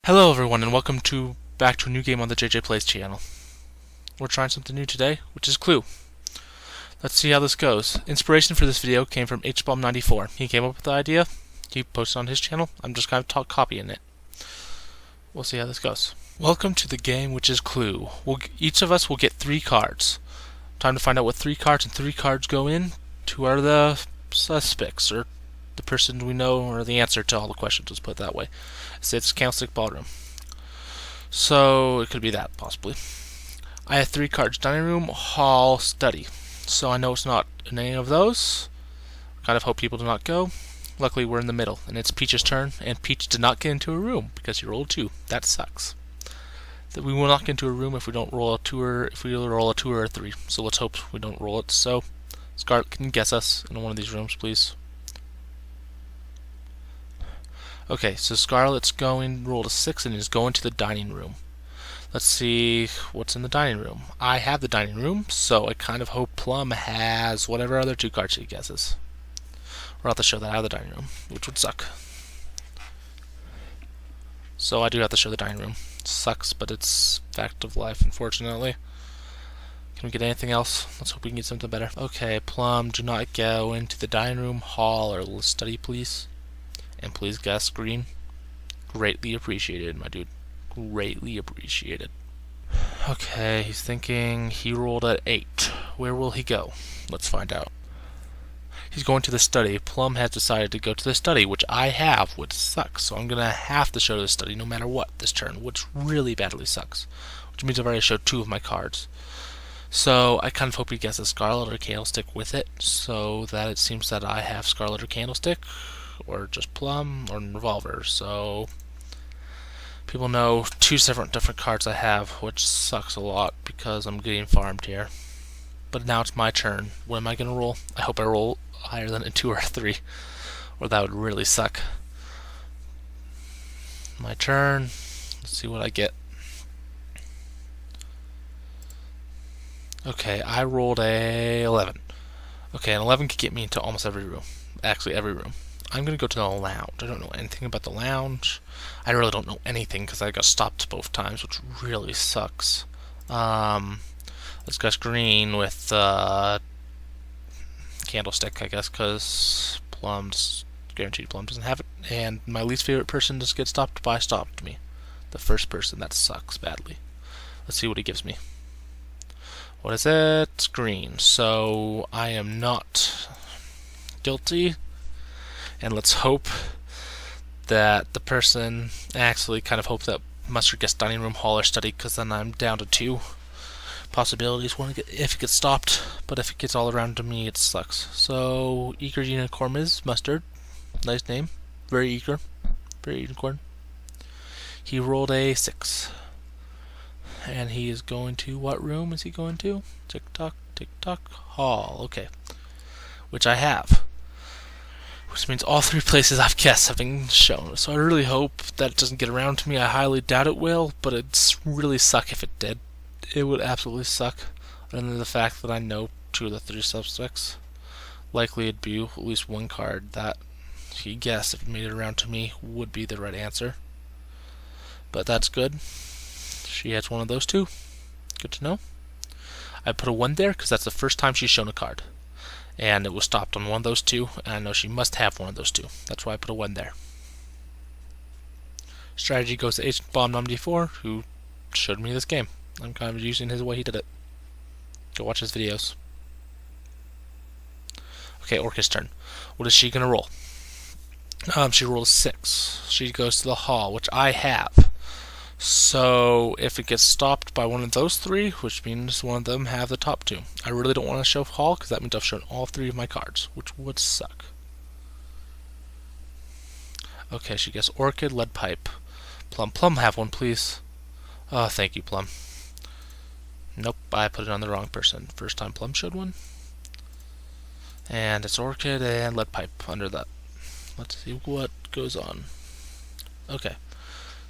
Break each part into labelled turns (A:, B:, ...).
A: Hello everyone and welcome back to a new game on the JJ Plays channel. We're trying something new today, which is Clue. Let's see how this goes. Inspiration for this video came from HBomb94. He came up with the idea, he posted on his channel, I'm just kind of copying it. We'll see how this goes. Welcome to the game, which is Clue. Each of us will get 3 cards. Time to find out what 3 cards and 3 cards go in. 2 are the suspects, or the person we know, or the answer to all the questions, let's put it that way. It's Candlestick Ballroom. So it could be that, possibly. I have 3 cards: dining room, hall, study. So I know it's not in any of those. Kind of hope people do not go. Luckily we're in the middle, and it's Peach's turn, and Peach did not get into a room because he rolled 2. That sucks. That we will not get into a room if we don't roll a 2 or a 3. So let's hope we don't roll it. So Scarlet, can you guess us in one of these rooms, please? Okay, so Scarlet's rolled a 6 and is going to the dining room. Let's see what's in the dining room. I have the dining room, so I kind of hope Plum has whatever other 2 cards she guesses. We'll have to show that I have the dining room, which would suck. So I do have to show the dining room. Sucks, but it's fact of life, unfortunately. Can we get anything else? Let's hope we can get something better. Okay, Plum, do not go into the dining room, hall, or study, please. And please guess green. Greatly appreciated, my dude. Greatly appreciated. Okay, he's thinking. He rolled at 8. Where will he go? Let's find out. He's going to the study. Plum has decided to go to the study, which I have, which sucks. So I'm going to have to show the study no matter what this turn, which really badly sucks. Which means I've already showed 2 of my cards. So I kind of hope he guesses Scarlet or Candlestick with it, so that it seems that I have Scarlet or Candlestick, or just Plum, or Revolver. So people know 2 different cards I have, which sucks a lot because I'm getting farmed here. But now it's my turn. What am I going to roll? I hope I roll higher than a 2 or a 3, or that would really suck. My turn. Let's see what I get. Okay, I rolled a 11. Okay, an 11 could get me into almost every room. Actually, every room. I'm going to go to the lounge. I don't know anything about the lounge. I really don't know anything because I got stopped both times, which really sucks. Let's guess green with Candlestick, I guess, because Plum's guaranteed Plum doesn't have it. And my least favorite person to get stopped by stopped me. The first person. That sucks badly. Let's see what he gives me. What is it? Green. So I am not guilty. And let's hope that the person actually kind of hope that Mustard gets dining room, hall, or study, because then I'm down to 2 possibilities. If it gets stopped, but if it gets all around to me, it sucks. So Eager Unicorn is Mustard. Nice name. Very eager. Very unicorn. He rolled a 6. And he is going to, what room is he going to? Tick tock, hall. Okay. Which I have. Which means all 3 places I've guessed have been shown. So I really hope that it doesn't get around to me. I highly doubt it will, but it'd really suck if it did. It would absolutely suck. Other than the fact that I know 2 of the 3 suspects. Likely it'd be at least 1 card that he guessed, if it made it around to me, would be the right answer. But that's good. She has one of those 2. Good to know. I put a 1 there because that's the first time she's shown a card. And it was stopped on one of those 2, and I know she must have one of those 2. That's why I put a 1 there. Strategy goes to HBomb94, who showed me this game. I'm kind of using his way he did it. Go watch his videos. Okay, Orca's turn. What is she going to roll? She rolled a 6. She goes to the hall, which I have. So if it gets stopped by one of those 3, which means one of them have the top 2. I really don't want to show hall because that means I've shown all 3 of my cards, which would suck. Okay, she gets Orchid, Lead Pipe. Plum, have one, please. Oh, thank you, Plum. Nope, I put it on the wrong person. First time Plum showed one. And it's Orchid and Lead Pipe under that. Let's see what goes on. Okay.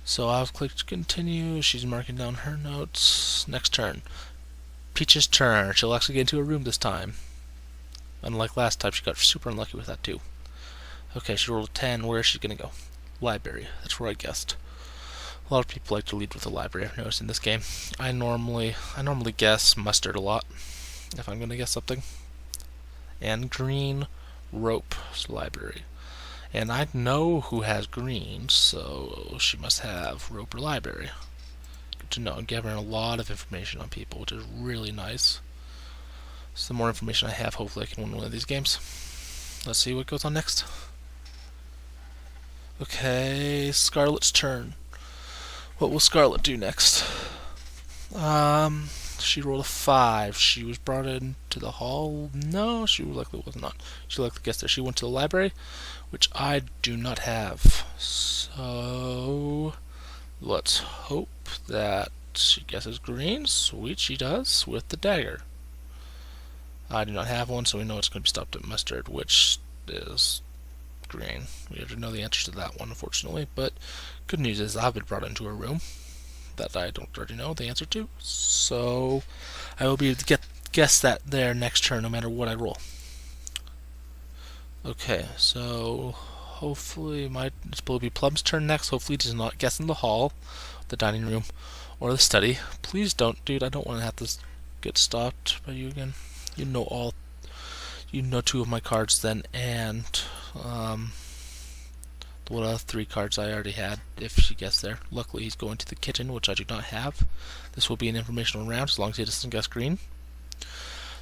A: So I've clicked continue. She's marking down her notes. Next turn. Peach's turn. She'll actually get into a room this time. Unlike last time, she got super unlucky with that too. Okay, she rolled a 10. Where is she going to go? Library. That's where I guessed. A lot of people like to lead with the library, I've noticed in this game. I normally guess mustard a lot, if I'm going to guess something. And green, rope, library. And I know who has green, so she must have rope or library. Good to know. I'm gathering a lot of information on people, which is really nice. So the more information I have, hopefully I can win one of these games. Let's see what goes on next. Okay, Scarlet's turn. What will Scarlet do next? She rolled a 5. She was brought into the hall. No, she likely was not. She likely guessed that she went to the library, which I do not have. So let's hope that she guesses green. Sweet, she does, with the dagger. I do not have one, so we know it's going to be stopped at mustard, which is green. We already know the answers to that one, unfortunately, but good news is I've been brought into a room that I don't already know the answer to, so I will be able to guess that there next turn no matter what I roll. Okay, so hopefully it will be Plum's turn next. Hopefully he does not guess in the hall, the dining room, or the study. Please don't, dude. I don't want to have to get stopped by you again. You know 2 of my cards then, and what other 3 cards I already had if she gets there. Luckily he's going to the kitchen, which I do not have. This will be an informational round as long as he doesn't guess green.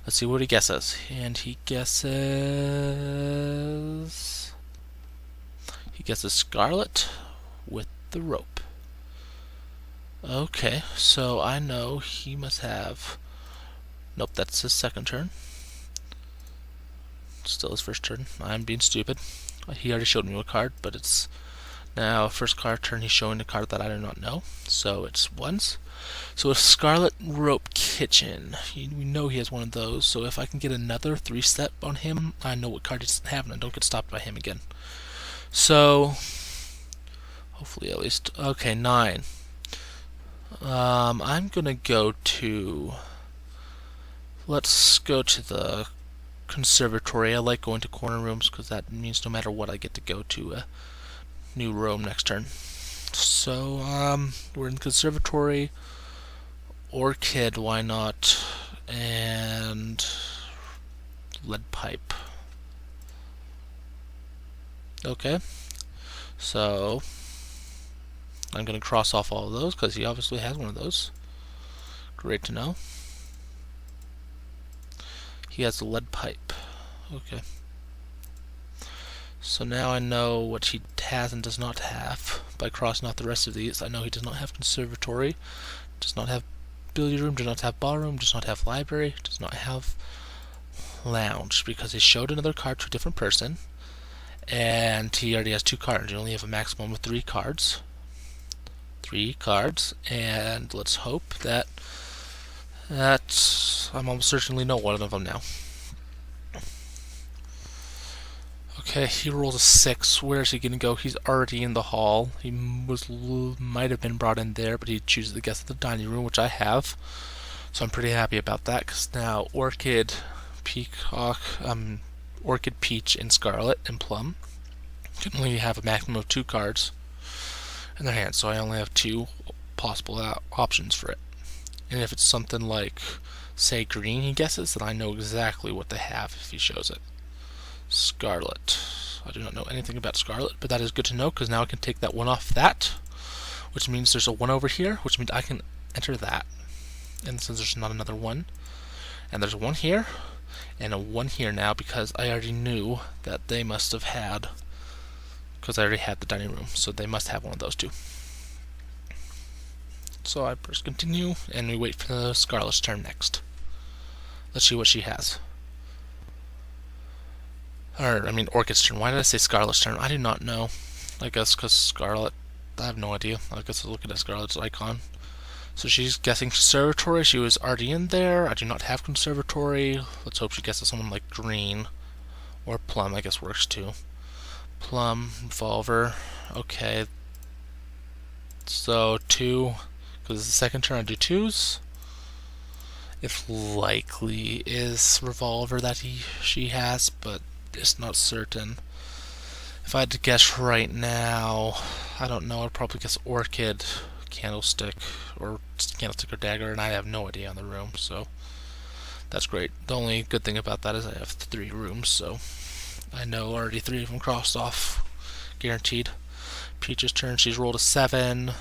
A: Let's see what he guesses. And he guesses Scarlet with the rope. Okay, so I know he must have... Nope, that's his second turn. Still his first turn. I'm being stupid. He already showed me a card, but it's now first card turn. He's showing a card that I do not know, so it's ones. So a Scarlet Rope Kitchen. We know he has one of those, so if I can get another 3-step on him, I know what card he doesn't have, and I don't get stopped by him again. So hopefully at least. Okay, 9. I'm gonna go to... Let's go to the conservatory. I like going to corner rooms because that means no matter what I get to go to a new room next turn. So we're in the conservatory. Orchid, why not? And lead pipe. Okay, so I'm going to cross off all of those because he obviously has one of those. Great to know. He has the lead pipe. Okay. So now I know what he has and does not have. By crossing off the rest of these, I know he does not have conservatory, does not have billiard room, does not have ballroom, does not have library, does not have lounge, because he showed another card to a different person, and he already has 2 cards. You only have a maximum of 3 cards. 3 cards, and let's hope that I'm almost certainly know one of them now. Okay, he rolls a 6. Where is he going to go? He's already in the hall. He might have been brought in there, but he chooses to guess at the dining room, which I have. So I'm pretty happy about that, because now Orchid, Peacock, Orchid, Peach, and Scarlet, and Plum can only have a maximum of 2 cards in their hands, so I only have 2 possible options for it. And if it's something like, say, green he guesses, then I know exactly what they have if he shows it. Scarlet. I do not know anything about Scarlet, but that is good to know, because now I can take that 1 off that, which means there's a 1 over here, which means I can enter that. And since there's not another 1, and there's a 1 here, and a 1 here now, because I already knew that they must have had, because I already had the dining room, so they must have one of those 2. So I press continue, and we wait for the Scarlet's turn next. Let's see what she has. Orchid's turn. Why did I say Scarlet's turn? I do not know. I guess because Scarlet... I have no idea. I guess I'll look at Scarlet's icon. So she's guessing conservatory. She was already in there. I do not have conservatory. Let's hope she guesses someone like green. Or Plum, I guess works too. Plum, revolver. Okay. So 2... Because it's the second turn I do 2s. It likely is revolver that she has, but it's not certain. If I had to guess right now, I don't know, I'd probably guess Orchid, Candlestick or Dagger, and I have no idea on the room, so that's great. The only good thing about that is I have 3 rooms, so I know already 3 of them crossed off, guaranteed. Peach's turn. She's rolled a 7.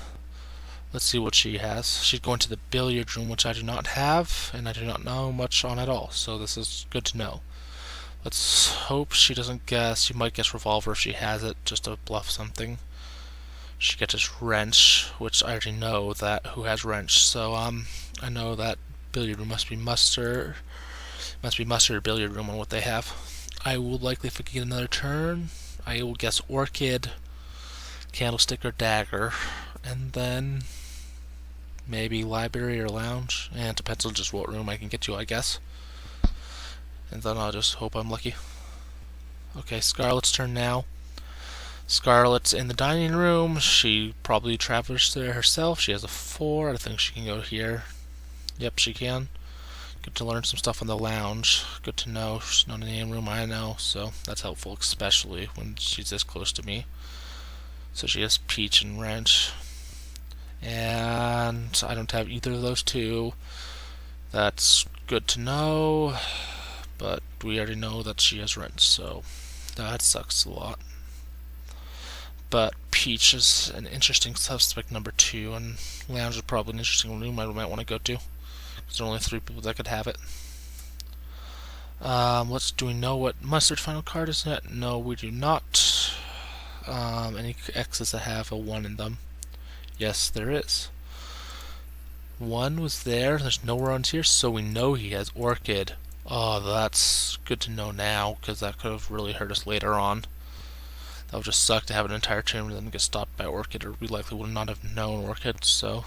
A: Let's see what she has. She's going to the billiard room, which I do not have, and I do not know much on at all, so this is good to know. Let's hope she doesn't guess. She might guess revolver if she has it, just to bluff something. She gets this wrench, which I already know that who has wrench, so I know that billiard room must be mustard or billiard room on what they have. I will likely, if I get another turn, I will guess orchid, candlestick, or dagger, and then maybe library or lounge, and it depends on just what room I can get to, I guess. And then I'll just hope I'm lucky. Okay, Scarlet's turn now. Scarlet's in the dining room. She probably traversed there herself. She has a 4. I think she can go here. Yep, she can. Good to learn some stuff on the lounge. Good to know. She's not in the room I know, so that's helpful, especially when she's this close to me. So she has Peach and Wrench. And I don't have either of those 2. That's good to know. But we already know that she has Wrench, so that sucks a lot. But Peach is an interesting suspect, number 2, and Lounge is probably an interesting room I might want to go to, because there are only 3 people that could have it. Do we know what Mustard's final card is yet? No, we do not. Any X's that have a 1 in them? Yes, there is. 1 was there. There's no runs here, so we know he has Orchid. Oh, that's good to know now, because that could have really hurt us later on. That would just suck to have an entire chamber and then get stopped by Orchid, or we likely would not have known Orchid, so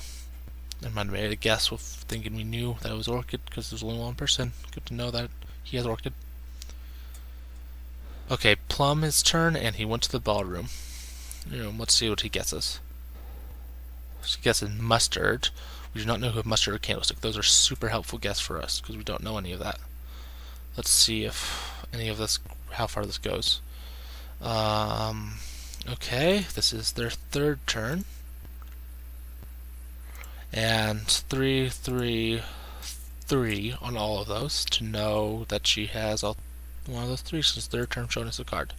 A: I might have made a guess with thinking we knew that it was Orchid, because there's only 1 person. Good to know that he has Orchid. Okay, Plum his turn, and he went to the ballroom. Let's see what he guesses. He guesses Mustard. We do not know who Mustard or Candlestick. Those are super helpful guesses for us, because we don't know any of that. Let's see if any of this, how far this goes. Okay, this is their 3rd turn. And 3, 3, 3 on all of those to know that she has one of those 3 since their turn showing us a card.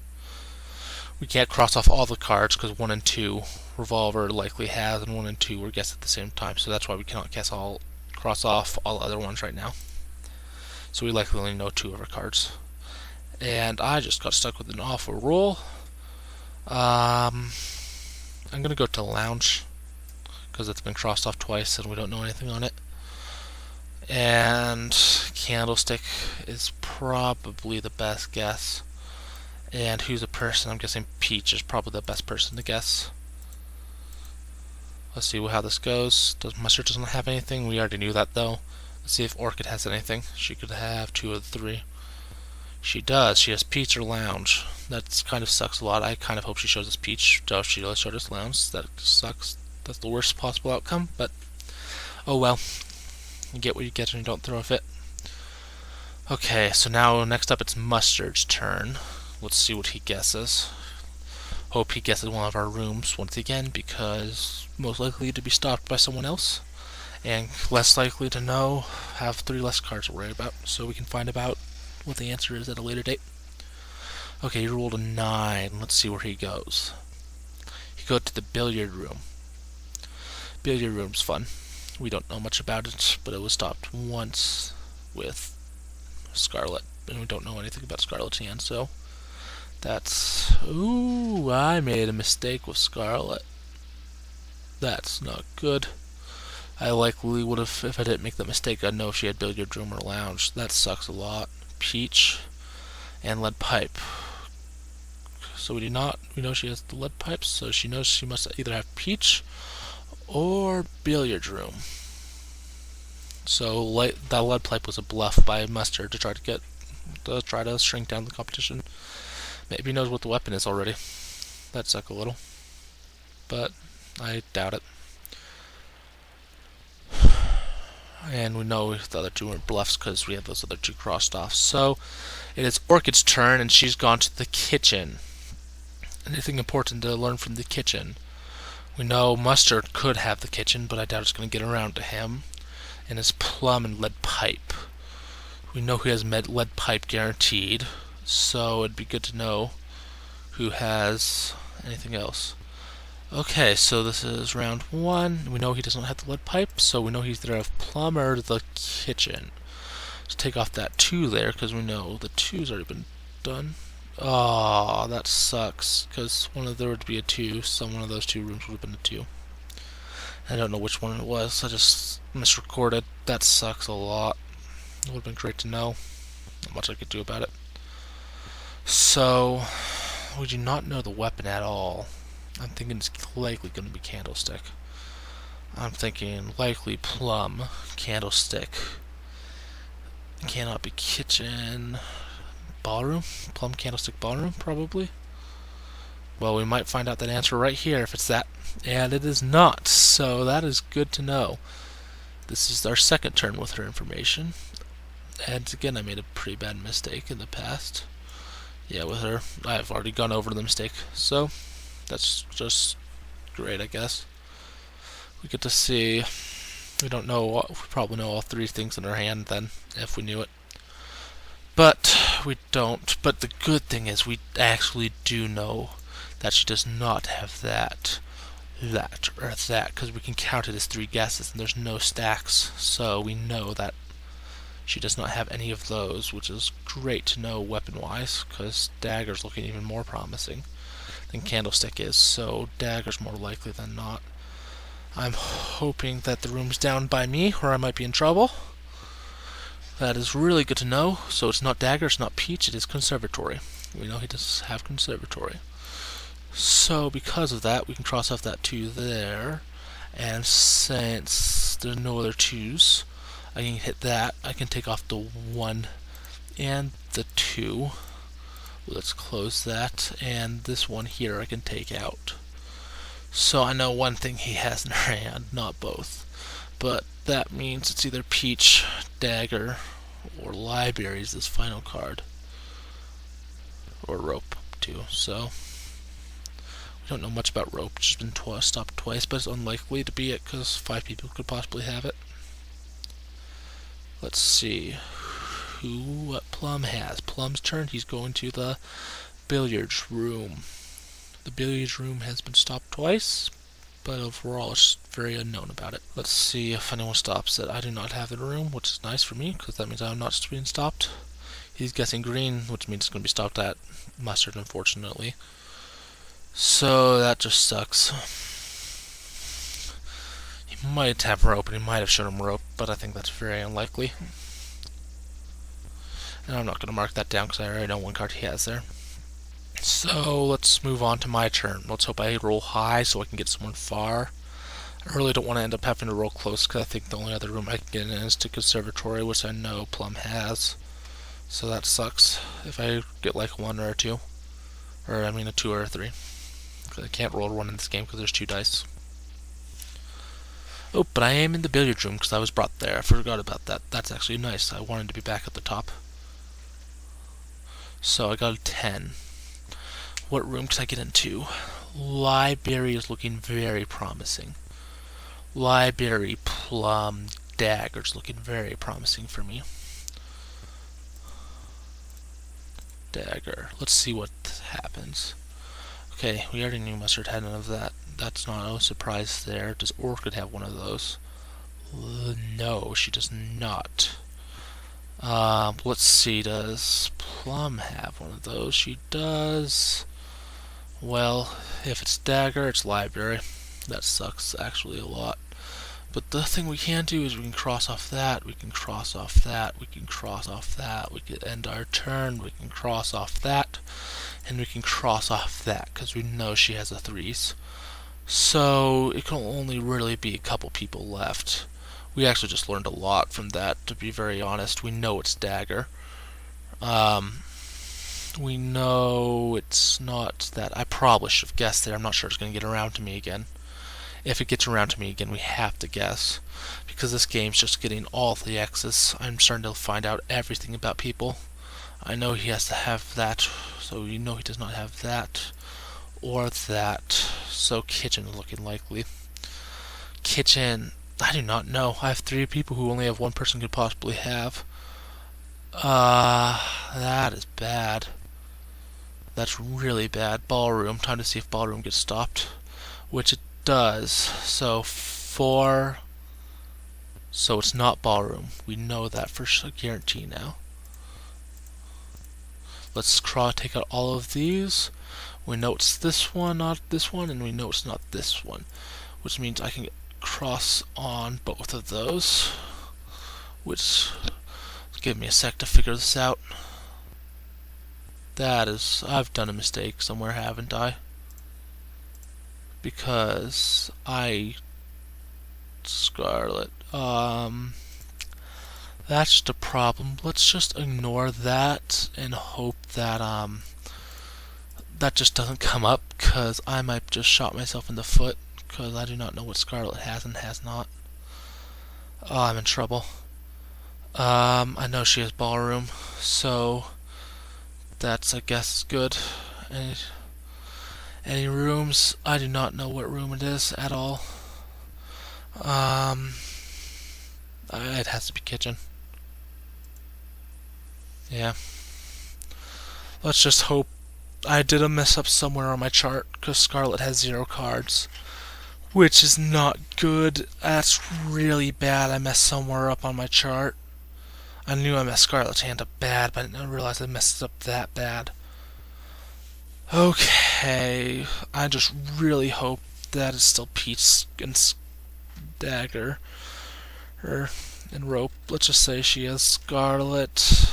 A: We can't cross off all the cards because 1 and 2 Revolver likely has, and 1 and 2 were guessed at the same time, so that's why we cannot cross off all other ones right now. So we likely only know 2 of our cards. And I just got stuck with an awful roll. I'm gonna go to Lounge because it's been crossed off twice and we don't know anything on it. And Candlestick is probably the best guess. And who's a person? I'm guessing Peach is probably the best person to guess. Let's see how this goes. Mustard doesn't have anything. We already knew that though. Let's see if Orchid has anything. She could have 2 of the 3. She does. She has Peach or Lounge. That kind of sucks a lot. I kind of hope she shows us Peach. Does she showed us Lounge? That sucks. That's the worst possible outcome, but oh well. You get what you get and you don't throw a fit. Okay, so now next up it's Mustard's turn. Let's see what he guesses. Hope he guesses one of our rooms once again, because most likely to be stopped by someone else, and less likely to have 3 less cards to worry about, so we can find out what the answer is at a later date. Okay, he rolled a 9. Let's see where he goes. He goes to the billiard room. Billiard room's fun. We don't know much about it, but it was stopped once with Scarlet, and we don't know anything about Scarlet's hand, so that's... Ooh, I made a mistake with Scarlet. That's not good. I likely would have, if I didn't make that mistake, I'd know if she had billiard room or lounge. That sucks a lot. Peach and lead pipe. So we know she has the lead pipes, so she knows she must either have Peach or billiard room. So that lead pipe was a bluff by Mustard to try to shrink down the competition. Maybe he knows what the weapon is already. That'd suck a little, but I doubt it. And we know the other 2 weren't bluffs because we have those other 2 crossed off. So it is Orchid's turn, and she's gone to the kitchen. Anything important to learn from the kitchen? We know Mustard could have the kitchen, but I doubt it's going to get around to him. And it's Plum and Lead Pipe. We know who has Lead Pipe guaranteed, so it'd be good to know who has anything else. Okay, so this is round 1. We know he doesn't have the Lead Pipe, so we know he's either have Plum or the kitchen. Let's take off that 2 there, because we know the 2's already been done. Oh, that sucks, because there would be a 2, so one of those 2 rooms would have been a 2. I don't know which one it was, I just misrecorded. That sucks a lot. It would have been great to know. Not much I could do about it. So, we do not know the weapon at all. I'm thinking it's likely going to be Candlestick. I'm thinking likely Plum, Candlestick. It cannot be Kitchen. Ballroom? Plum, Candlestick, Ballroom, probably. Well, we might find out that answer right here if it's that. And it is not, so that is good to know. This is our second turn with her information. And again, I made a pretty bad mistake in the past. Yeah, with her. I've already gone over the mistake, so that's just great, I guess. We get to see. We don't know. We probably know all 3 things in her hand then, if we knew it. But we don't. But the good thing is we actually do know that she does not have that, or that, because we can count it as 3 guesses, and there's no stacks, so we know that she does not have any of those, which is great to know weapon-wise, because Dagger's looking even more promising than Candlestick is, so Dagger's more likely than not. I'm hoping that the room's down by me, or I might be in trouble. That is really good to know. So it's not Dagger, it's not Peach, it is Conservatory. We know he does have Conservatory. So because of that, we can cross off that 2 there. And since there's no other 2s, I can hit that. I can take off the 1 and the 2. Let's close that. And this one here I can take out. So I know one thing he has in her hand, not both. But that means it's either Peach, Dagger, or Library is this final card. Or Rope, too. So we don't know much about Rope. It's just been stopped twice, but it's unlikely to be it because 5 people could possibly have it. Let's see what Plum has. Plum's turn. He's going to the billiards room. The billiards room has been stopped twice, but overall it's very unknown about it. Let's see if anyone stops it. I do not have the room, which is nice for me, because that means I'm not being stopped. He's guessing green, which means it's going to be stopped at Mustard, unfortunately. So that just sucks. He might have Rope, and he might have shown him Rope, but I think that's very unlikely. And I'm not going to mark that down, because I already know one card he has there. So let's move on to my turn. Let's hope I roll high so I can get someone far. I really don't want to end up having to roll close because I think the only other room I can get in is to Conservatory, which I know Plum has. So that sucks if I get like a 1 or a 2. Or I mean a 2 or a 3. Because I can't roll a 1 in this game because there's 2 dice. Oh, but I am in the billiard room because I was brought there. I forgot about that. That's actually nice. I wanted to be back at the top. So I got a 10. What room can I get into? Library is looking very promising. Library, Plum, Dagger's looking very promising for me. Dagger. Let's see what happens. Okay, we already knew Mustard had none of that. That's not a surprise there. Does Orchid have one of those? No, she does not. Let's see, does Plum have one of those? She does. Well, if it's Dagger, it's Library. That sucks actually a lot. But the thing we can do is we can cross off that, we can cross off that, we can cross off that, we could end our turn, we can cross off that, and we can cross off that, because we know she has a 3s. So it can only really be a couple people left. We actually just learned a lot from that, to be very honest. We know it's Dagger. We know it's not that. I probably should have guessed there. I'm not sure it's going to get around to me again. If it gets around to me again, we have to guess. Because this game's just getting all the X's. I'm starting to find out everything about people. I know he has to have that, so you know he does not have that. or that. So kitchen is looking likely. Kitchen, I do not know. I have 3 people who only have 1 person could possibly have. That is bad. That's really bad. Ballroom, time to see if ballroom gets stopped. Which it does. So 4. So it's not ballroom. We know that for guarantee now. Let's take out all of these. We know it's this one, not this one, and we know it's not this one. Which means I can cross on both of those. Which, give me a sec to figure this out. That is, I've done a mistake somewhere, haven't I? Because Scarlet, that's just a problem. Let's just ignore that and hope that, that just doesn't come up, because I might just shot myself in the foot, because I do not know what Scarlet has and has not. Oh, I'm in trouble. I know she has ballroom, so that's, I guess, good. Any rooms? I do not know what room it is at all. It has to be kitchen. Yeah. Let's just hope I did a mess up somewhere on my chart, because Scarlet has 0 cards. Which is not good. That's really bad. I messed somewhere up on my chart. I knew I messed Scarlet's hand up bad, but I didn't realize I messed it up that bad. Okay. I just really hope that it's still Peach and Dagger. And Rope. Let's just say she has Scarlet.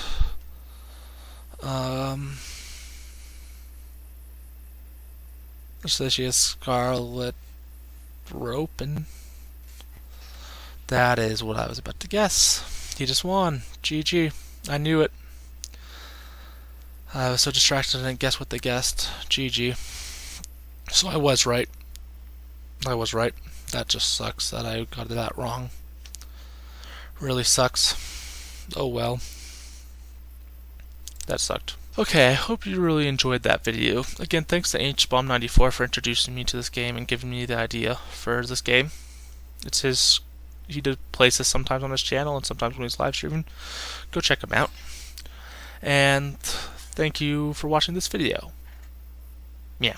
A: Let's say she has Scarlet, Rope, and that is what I was about to guess. He just won. GG. I knew it. I was so distracted I didn't guess what they guessed. GG. So I was right. That just sucks that I got that wrong. Really sucks. Oh well. That sucked. Okay, I hope you really enjoyed that video. Again, thanks to HBomb94 for introducing me to this game and giving me the idea for this game. It's his... He plays this sometimes on his channel and sometimes when he's live streaming. Go check him out. And thank you for watching this video. Meow.